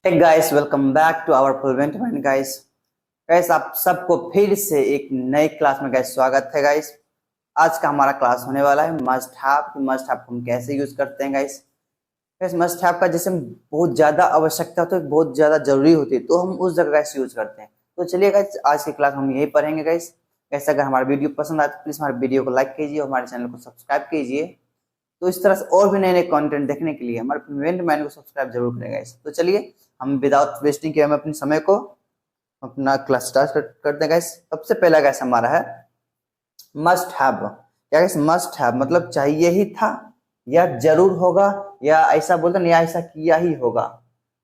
Hey guys, welcome back to our फुलवेंटमेंट guys. Guys, आप सबको फिर से एक नई क्लास में गाइस स्वागत है गाइस। आज का हमारा क्लास होने वाला है मस्ट हैव को हम कैसे यूज करते हैं गाइस। गाइस, मस्ट हैव का जैसे बहुत ज्यादा आवश्यकता तो बहुत ज्यादा जरूरी होती है तो हम उस जगह गाइस यूज करते हैं। तो चलिए गाइस, आज की क्लास हम यही पढ़ेंगे गाइस। गाइस, अगर हमारा वीडियो पसंद आए तो प्लीज हमारे वीडियो को लाइक कीजिए और हमारे चैनल को सब्सक्राइब कीजिए। तो इस तरह से और भी नए नए कंटेंट देखने के लिए हमारे फ्लुएंट मैन को सब्सक्राइब जरूर करें गाइस। तो चलिए, हम विदाउट वेस्टिंग किए हम अपने समय को अपना क्लास स्टार्ट करते हैं गाइस। सबसे पहला गाइस हमारा है मस्ट हैव। क्या गाइस, मस्ट हैव मतलब चाहिए ही था या जरूर होगा या ऐसा बोलते हैं या ऐसा किया ही होगा।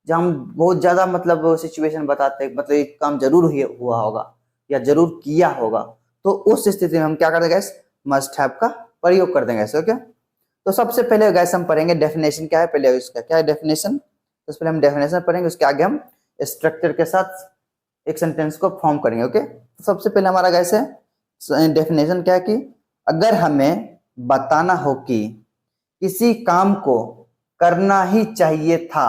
जब हम बहुत ज्यादा मतलब सिचुएशन बताते हैं, मतलब एक काम जरूर हुआ होगा या जरूर किया होगा, तो उस स्थिति में हम क्या करते हैं गाइस, मस्ट हैव का प्रयोग कर देंगे। ओके, तो सबसे पहले गाइस हम पढ़ेंगे डेफिनेशन क्या है। पहले इसका क्या है डेफिनेशन, तो पहले हम डेफिनेशन पढ़ेंगे, उसके आगे हम स्ट्रक्चर के साथ एक सेंटेंस को फॉर्म करेंगे। ओके, तो सबसे पहले हमारा गाइस है डेफिनेशन क्या है कि अगर हमें बताना हो कि किसी काम को करना ही चाहिए था,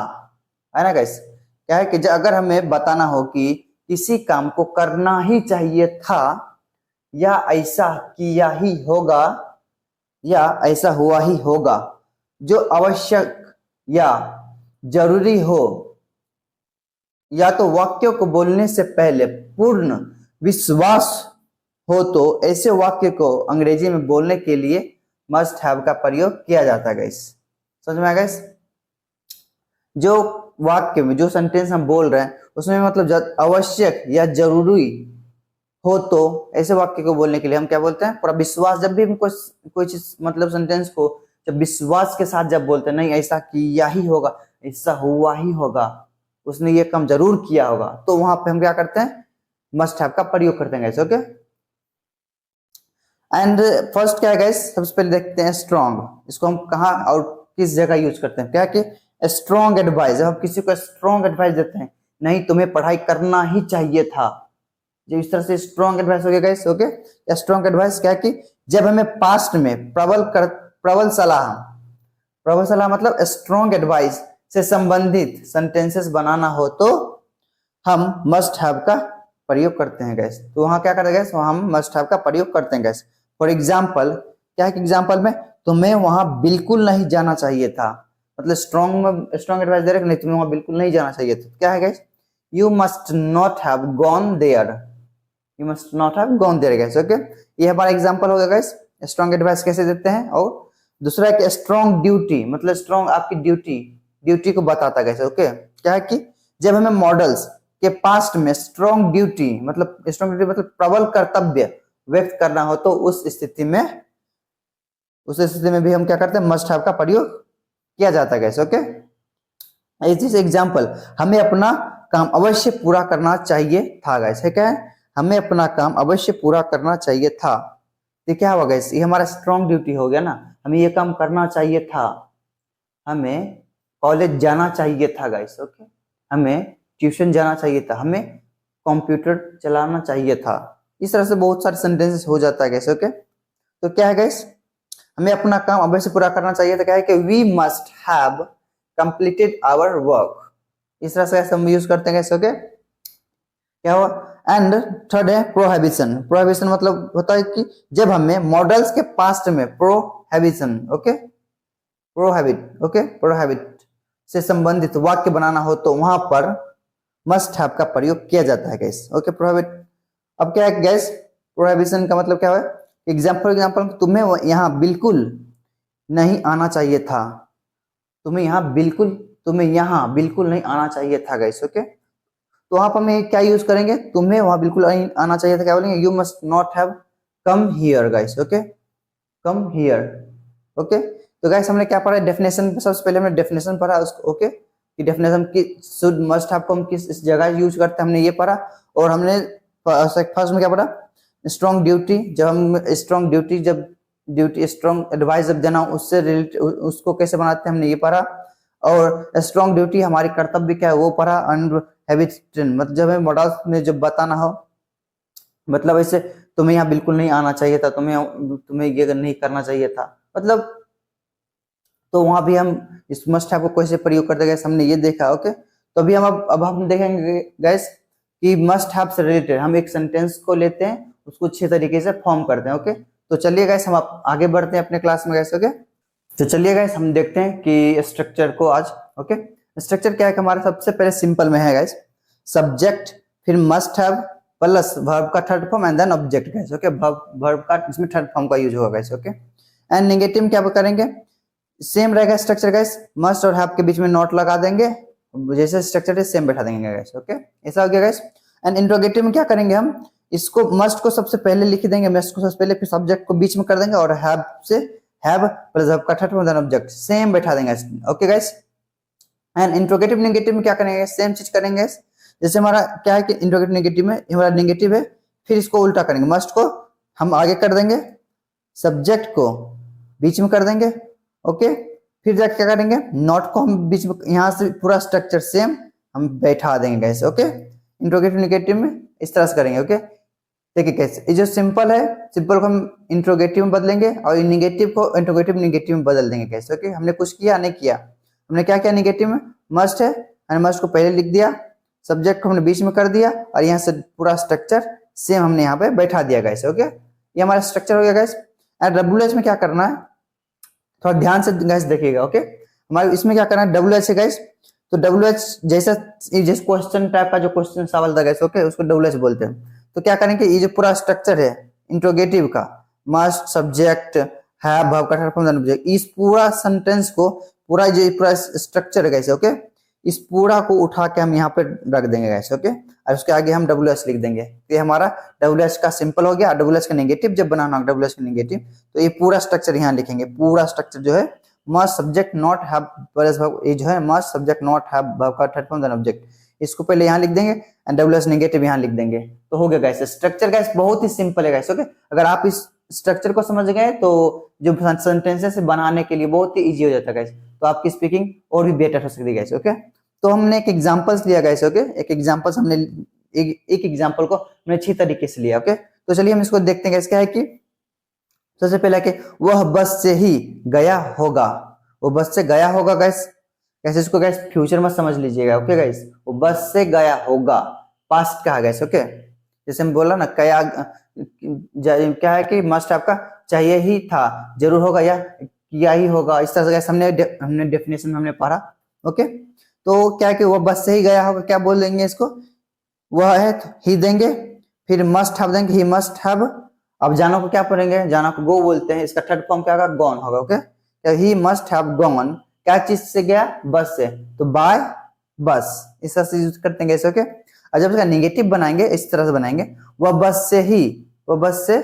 है ना गाइस। क्या है कि अगर हमें बताना हो कि किसी काम को करना ही चाहिए था या ऐसा किया ही होगा या ऐसा हुआ ही होगा, जो आवश्यक या जरूरी हो, या तो वाक्यों को बोलने से पहले पूर्ण विश्वास हो, तो ऐसे वाक्य को अंग्रेजी में बोलने के लिए मस्ट हैव का प्रयोग किया जाता है गाइस। समझ में आया गाइस। जो वाक्य में जो सेंटेंस हम बोल रहे हैं उसमें मतलब आवश्यक या जरूरी हो, तो ऐसे वाक्य को बोलने के लिए हम क्या बोलते हैं, पूरा विश्वास। जब भी हम कोई चीज मतलब सेंटेंस को जब विश्वास के साथ जब बोलते हैं, नहीं ऐसा किया ही होगा, ऐसा हुआ ही होगा, उसने ये काम जरूर किया होगा, तो वहां पे हम क्या करते हैं, मस्ट हैव का प्रयोग करते हैं गाइस। ओके, एंड फर्स्ट क्या है गाइस, सबसे पहले देखते हैं स्ट्रॉन्ग। इसको हम कहाँ और किस जगह यूज करते हैं। क्या कि स्ट्रॉन्ग एडवाइस, जब हम किसी को स्ट्रॉन्ग एडवाइस देते हैं, नहीं तुम्हें पढ़ाई करना ही चाहिए था, जब इस तरह से स्ट्रॉन्ग एडवाइस हो गया गाइस। ओके, स्ट्रॉन्ग एडवाइस क्या कि जब हमें पास्ट में प्रबल सलाह मतलब स्ट्रॉन्ग एडवाइस से संबंधित सेंटेंसेस बनाना हो, तो हम मस्ट हैव का प्रयोग करते हैं गैस। तो वहां क्या करें गैस, वहां हम मस्ट हैव का प्रयोग करते हैं गैस। फॉर एग्जाम्पल, क्या है कि एग्जाम्पल में तुम्हें वहां बिल्कुल नहीं जाना चाहिए था, मतलब स्ट्रॉन्ग एडवाइस दे रहे नहीं, तुम्हें वहां बिल्कुल नहीं जाना चाहिए था। क्या है guys, you must not have gone there, you must not have gone there guys. Okay, ये हमारा एग्जाम्पल हो गया गैस, स्ट्रॉन्ग एडवाइस कैसे देते हैं। और दूसरा है कि स्ट्रॉन्ग ड्यूटी, मतलब स्ट्रॉन्ग आपकी ड्यूटी को बताता है गैस। ओके, क्या है कि जब हमें मॉडल्स के पास्ट में स्ट्रॉन्ग ड्यूटी मतलब प्रबल कर्तव्य व्यक्त करना हो, तो उस स्थिति में भी हम क्या करते हैं, मस्ट हैव का प्रयोग किया जाता है गैस। ओके, इस एग्जाम्पल, हमें अपना काम अवश्य पूरा करना चाहिए था गैस। है क्या है, हमें अपना काम अवश्य पूरा करना चाहिए था, तो क्या होगा गैस, ये हमारा स्ट्रॉन्ग ड्यूटी हो गया ना, हमें ये काम करना चाहिए था, हमें कॉलेज जाना चाहिए था गैस। ओके, हमें ट्यूशन जाना चाहिए था, हमें कंप्यूटर चलाना चाहिए था। इस तरह से बहुत सारे सेंटेंसेस हो जाता है गैस। ओके, तो क्या है गैस, हमें अपना काम अवश्य पूरा करना चाहिए था। क्या है कि we must have completed our work. इस तरह से हम यूज करते हैं गैस। ओके, क्या हुआ, एंड थर्ड है प्रोहिबिशन। प्रोहिबिशन मतलब होता है कि जब हमें मॉडल्स के पास्ट में प्रोहिबिशन, ओके, प्रोहिबिट से संबंधित वाक्य बनाना हो, तो वहां पर मस्ट हैव का प्रयोग किया जाता है गैस। Okay, prohibit. अब क्या है गैस, प्रोहिबिशन का मतलब क्या है, एग्जाम्पल तुम्हें यहाँ बिल्कुल नहीं आना चाहिए था, तुम्हें यहाँ बिल्कुल नहीं आना चाहिए था गैस। ओके, तो वहां पर हम क्या यूज करेंगे, तुम्हें वहां बिल्कुल आना चाहिए था, क्या बोलेंगे, you must not have come here guys. Okay, come here. Okay, तो गाइस हमने क्या पढ़ा डेफिनेशन, सबसे पहले हमने डेफिनेशन पढ़ा उसको। ओके, कि डेफिनेशन की शुड मस्ट हैव को हम किस जगह यूज करते हैं, हमने ये पढ़ा। और हमने फर्स्ट में क्या पढ़ा, स्ट्रॉन्ग ड्यूटी, जब हम स्ट्रॉन्ग एडवाइस जब देना उससे रिलेटेड उसको कैसे बनाते हैं, हमने ये पढ़ा। और स्ट्रॉन्ग ड्यूटी हमारी कर्तव्य क्या है वो पढ़ा। एंड हैबिट, मतलब जब हमें मॉडल्स में जब बताना हो, मतलब ऐसे तुम्हें यहाँ बिल्कुल नहीं आना चाहिए था, तुम्हें ये नहीं करना चाहिए था, मतलब तो वहां भी हम इस मस्ट हैव को कैसे प्रयोग करते गए हमने ये देखा। ओके, तो अभी हम अब हम देखेंगे गैस कि मस्ट हैव से रिलेटेड हम एक सेंटेंस को लेते हैं, उसको अच्छे तरीके से फॉर्म करते हैं। ओके, तो चलिए गैस हम आगे बढ़ते हैं अपने क्लास में गैस। ओके, तो चलिए गैस हम देखते हैं कि स्ट्रक्चर को आज। ओके, स्ट्रक्चर क्या है कि हमारा सबसे पहले सिंपल में है गैस सब्जेक्ट, फिर मस्ट हैव प्लस वर्ब का third form and then object guys. Okay, verb का इसमें थर्ड फॉर्म का यूज होगा गैस। ओके, एंड नेगेटिव क्या करेंगे, सेम रहेगा स्ट्रक्चर गैस, मस्ट और हैव के बीच में नॉट लगा देंगे, जैसे स्ट्रक्चर है सेम बैठा देंगे गैस। ओके, ऐसा हो गया गैस। एंड इंट्रोगेटिव में क्या करेंगे, हम इसको मस्ट को सबसे पहले लिख देंगे, मस्ट को सबसे पहले, फिर सब्जेक्ट को बीच में कर देंगे और हैव से हैव प्लस वर्ब का third form then object same बैठा देंगे। Okay guys, and interrogative negative में क्या करेंगे, सेम चीज करेंगे। जैसे हमारा क्या है कि इंट्रोगेटिव नेगेटिव में हमारा नेगेटिव है, फिर इसको उल्टा करेंगे, मस्ट को हम आगे कर देंगे, सब्जेक्ट को बीच में कर देंगे। ओके, फिर जाके क्या करेंगे, नॉट को हम बीच में, यहाँ से पूरा स्ट्रक्चर सेम हम बैठा देंगे गैस। ओके, इंट्रोगेटिव नेगेटिव में इस तरह से करेंगे। ओके, देखिए कैसे, ये जो सिंपल है, सिंपल को हम इंट्रोगेटिव में बदलेंगे और नेगेटिव को इंट्रोगेटिव नेगेटिव में बदल देंगे कैसे। ओके, हमने कुछ किया नहीं किया, हमने क्या किया, नेगेटिव में मस्ट है, हमने मस्ट को पहले लिख दिया, सब्जेक्ट को हमने बीच में कर दिया और यहाँ से पूरा स्ट्रक्चर सेम हमने यहाँ पे बैठा दिया गैस। ओके, ये हमारा स्ट्रक्चर हो गया गैस। एंड डब्ल्यूएच में क्या करना है, थोड़ा ध्यान से गैस देखिएगा। ओके, हमारे इसमें क्या करना है, डब्ल्यूएच है गैस, तो डब्ल्यूएच जैसा जिस क्वेश्चन टाइप का जो क्वेश्चन सवाल था गैस, ओके, उसको डब्ल्यूएच बोलते हैं। तो क्या करेंगे, ये जो पूरा स्ट्रक्चर है इंट्रोगेटिव का, मस्ट सब्जेक्ट हैव वर्ब का थर्ड फॉर्म देन ऑब्जेक्ट, इस पूरा सेंटेंस को, पूरा जो पूरा स्ट्रक्चर है गैस, ओके, इस पूरा को उठा के हम यहाँ पे रख देंगे गैस। ओके, और उसके आगे हम डब्ल्यूएच लिख देंगे। तो ये हमारा डब्ल्यूएच का सिंपल हो गया। डब्ल्यूएच का नेगेटिव जब बनाना होगा, डब्ल्यूएच का नेगेटिव, तो ये पूरा स्ट्रक्चर यहाँ लिखेंगे, पूरा स्ट्रक्चर जो है must subject not have plus verb, ये जो है must subject not have verb का थर्ड फॉर्म देन ऑब्जेक्ट, इसको पहले यहाँ लिख देंगे एंड डब्ल्यूएच नेगेटिव यहाँ लिख देंगे, तो हो गया गैस स्ट्रक्चर। गैस बहुत ही सिंपल है गैस। ओके, अगर आप इस स्ट्रक्चर को समझ गए तो जो सेंटेंसेस बनाने के लिए बहुत ही इजी हो जाता है गैस, तो आपकी स्पीकिंग और भी बेटर हो सकती है गैस। ओके, तो हमने एक एग्जांपल्स लिया गैस। ओके, एक एग्जांपल्स हमने एक एग्जांपल को हमने अच्छी तरीके से लिया। ओके, तो चलिए हम इसको देखते हैं। क्या है कि सबसे पहले कि वह बस से ही गया होगा, वो बस से गया होगा गैस, कैसे इसको गैस फ्यूचर में समझ लीजिएगा। ओके गैस, वो बस से गया होगा, पास्ट का है गैस। ओके, जैसे हम बोला ना, क्या है कि मस्ट आपका चाहिए ही था, जरूर होगा या किया ही होगा, इस तरह से गैस हमने डेफिनेशन में हमने पढ़ा। ओके, तो क्या है कि वो बस से ही गया होगा, क्या बोल देंगे इसको, वह है तो ही देंगे, फिर मस्ट हैव देंगे, ही मस्ट हैव। अब जानो को क्या पढ़ेंगे, जानो को गो बोलते हैं, इसका थर्ड फॉर्म क्या होगा, गॉन होगा। ओके, तो ही मस्ट हैव गॉन, क्या चीज से गया, बस से, तो बाय बस, इस तरह से यूज करते हैं। ओके, और जब इसका नेगेटिव बनाएंगे इस तरह से बनाएंगे, वह बस से ही, वह बस से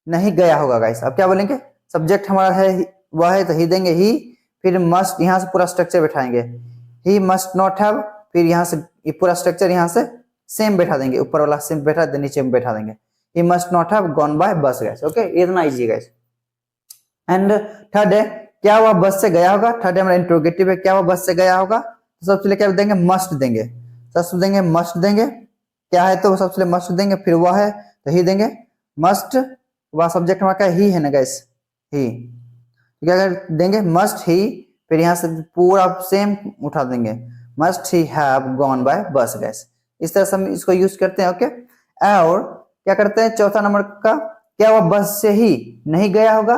नहीं गया होगा गाइस। अब क्या बोलेंगे, सब्जेक्ट हमारा है वह है, तो ही देंगे ही, फिर मस्ट, यहाँ से पूरा स्ट्रक्चर बैठाएंगे, ही मस्ट नॉट हैव, फिर यहाँ से ये पूरा स्ट्रक्चर यहाँ से सेम बैठा देंगे, ऊपर वाला सेम बैठा दे, नीचे में बैठा देंगे, ही must not have gone by बस गैस। ओके, इतना इजी गैस। एंड थर्ड है, क्या वह बस से गया होगा, थर्ड हमारा इंट्रोगेटिव है, क्या वह बस से गया होगा, तो सबसे पहले क्या देंगे, मस्ट देंगे, सबसे देंगे मस्ट देंगे, क्या है तो सबसे पहले मस्ट देंगे, फिर वह है तो ही देंगे, मस्ट, वह सब्जेक्ट हमारा क्या ही है ना गैस, ही, तो क्या देंगे, मस्ट ही, फिर यहाँ से पूरा सेम उठा देंगे, must he have gone by बस गैस। इस तरह से हम इसको यूज करते हैं। ओके, और क्या करते हैं, चौथा नंबर का, क्या वह बस से ही नहीं गया होगा,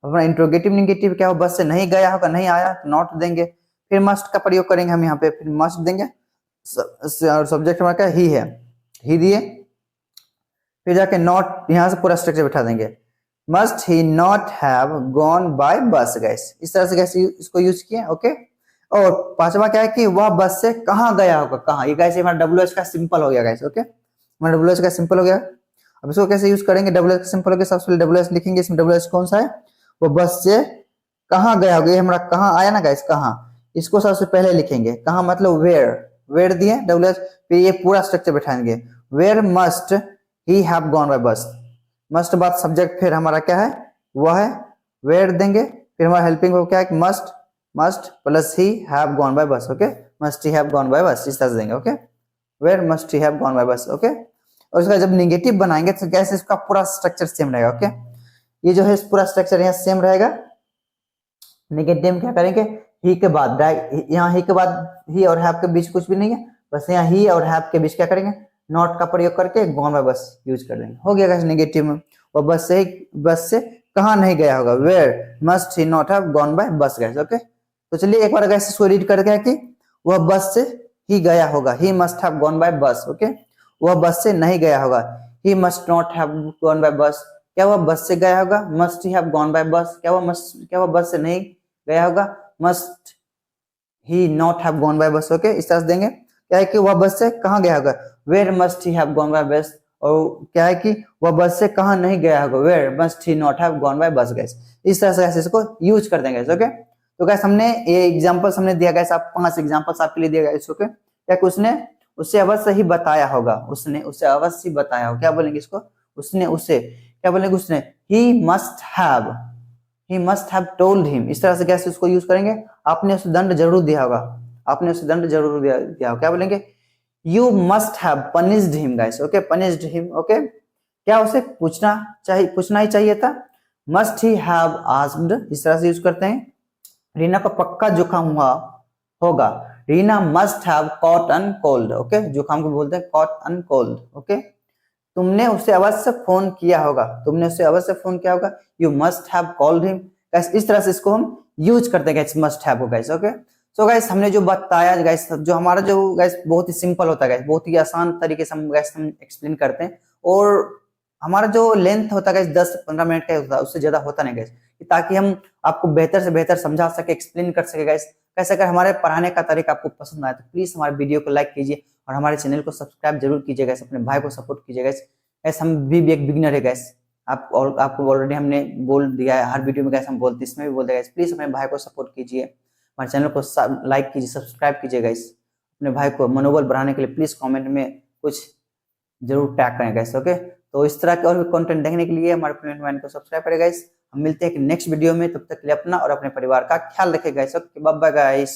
अपना इंट्रोगेटिव नेगेटिव, क्या वो बस से नहीं गया होगा, नहीं आया, नॉट देंगे, फिर मस्ट का प्रयोग करेंगे हम यहाँ पे, फिर मस्ट देंगे, और सब्जेक्ट हमारा क्या ही है, ही दिए, फिर जाके नॉट, यहाँ से पूरा स्ट्रक्चर बैठा देंगे, must he not have gone by बस गैस। इस तरह से गैस इसको यूज किए। ओके, और पांचवा क्या है कि वह बस से कहाँ गया होगा, कहाँ, ये गैस हमारा डब्ल्यूएच का सिंपल हो गया गैस। ओके, हमारा डब्ल्यूएच का सिंपल हो गया। अब इसको कैसे यूज करेंगे, डब्ल्यूएच का सिंपल हो गया, सबसे पहले डब्ल्यूएच लिखेंगे, इसमें डब्ल्यूएच कौन सा है, वो बस से कहाँ गया होगा, ये हमारा कहाँ आया ना गाइस, कहाँ, इसको सबसे पहले लिखेंगे, कहाँ मतलब वेयर, वेयर दिए डब्ल्यूएच, फिर ये पूरा स्ट्रक्चर बैठाएंगे, where must he have gone by bus, must बाद सब्जेक्ट, फिर हमारा क्या है, वह है, वेयर देंगे, फिर हमारा हेल्पिंग हो क्या है, must, must plus he have gone by bus. Okay, must he have gone by bus, इस तरह से देंगे। Okay, where must he have gone by bus. Okay, और इसका जब नेगेटिव बनाएंगे तो कैसे, इसका पूरा स्ट्रक्चर सेम रहेगा। ओके, ये जो है पूरा स्ट्रक्चर यहाँ सेम रहेगा। नेगेटिव में क्या करेंगे, ही के बाद यहाँ ही के बाद ही और हैव के बीच कुछ भी नहीं है, बस यहाँ ही और हैव के बीच क्या करेंगे, नॉट का प्रयोग करके गॉन बाय बस यूज कर देंगे। हो गया गाइस नेगेटिव में। वो बस से कहाँ नहीं गया होगा, where must he not have gone by bus guys. Okay, तो चलिए एक बार गाइस इसको रीड करके कि वह बस से ही गया होगा, he must have gone by bus. Okay, वह बस से नहीं गया होगा, ही must not have gone by बस। क्या वह बस से गया होगा, must he have gone by बस। क्या वह बस से नहीं गया होगा, must he not have gone by bus. Okay, इस तरह से देंगे। क्या है कि वह बस से कहाँ गया होगा, where must he have gone by bus. और क्या है कि वह बस से कहाँ नहीं गया होगा, where must he not have gone by bus guys. इस तरह से इसको यूज कर देंगे। ओके, तो गाइस हमने ये एग्जांपल्स हमने दिया गाइस, आप 5 एग्जांपल्स आपके लिए दिया गाइस। ओके, क्या कि उसने उसे अवश्य ही बताया होगा, उसने उसे अवश्य ही बताया होगा। क्या बोलेंगे इसको, उसने उसे, क्या बोलेंगे उसने, he must have told him. इस तरह से कैसे उसको यूज करेंगे, आपने उसे दंड जरूर दिया होगा, आपने उसे दंड जरूर दिया होगा। क्या बोलेंगे, you must have punished him guys. Okay, punished him. Okay, क्या उसे पूछना ही चाहिए था, मस्ट ही हैव आस्क्ड। इस तरह से यूज करते हैं। रीना को पक्का जुकाम हुआ होगा, Reena must have caught an cold. Okay, जुकाम को बोलते हैं कॉट अन कोल्ड। ओके, तुमने उसे अवश्य फोन किया होगा, तुमने उसे अवश्य फोन किया होगा, you must have called him. Guys इस तरह से इसको हम यूज करते हैं गाइस, मस्ट हैव को गाइस। ओके, सो गाइस हमने जो बताया गाइस, जो हमारा जो गाइस बहुत ही सिंपल होता है गाइस, बहुत ही आसान तरीके से हम गाइस हम एक्सप्लेन करते हैं। और हमारा जो लेंथ होता है गाइस 10 से 15 मिनट का होता है, उससे ज्यादा होता नहीं गाइस, ताकि हम आपको बेहतर से बेहतर समझा सके, एक्सप्लेन कर सके गाइस। कैसे अगर हमारे पढ़ाने का तरीका आपको पसंद आए तो प्लीज हमारे वीडियो को लाइक कीजिए और हमारे चैनल को सब्सक्राइब जरूर कीजिए गाइस, अपने भाई को सपोर्ट कीजिए गाइस। गैस हम भी एक बिगिनर है गैस, आपको ऑलरेडी हमने बोल दिया है, हर वीडियो में गैस हम बोलते हैं, इसमें भी बोलते हैं गैस। प्लीज अपने भाई को सपोर्ट कीजिए, हमारे चैनल को लाइक कीजिए, सब्सक्राइब कीजिए गैस। अपने भाई को मनोबल बढ़ाने के लिए प्लीज कमेंट में कुछ जरूर टैग करें गैस। ओके, तो इस तरह के और भी कंटेंट देखने के लिए हमारे फ्रेंड को सब्सक्राइब करें गैस। हम मिलते हैं नेक्स्ट वीडियो में, तब तक के लिए अपना और अपने परिवार का ख्याल रखें guys. Okay, bye bye guys.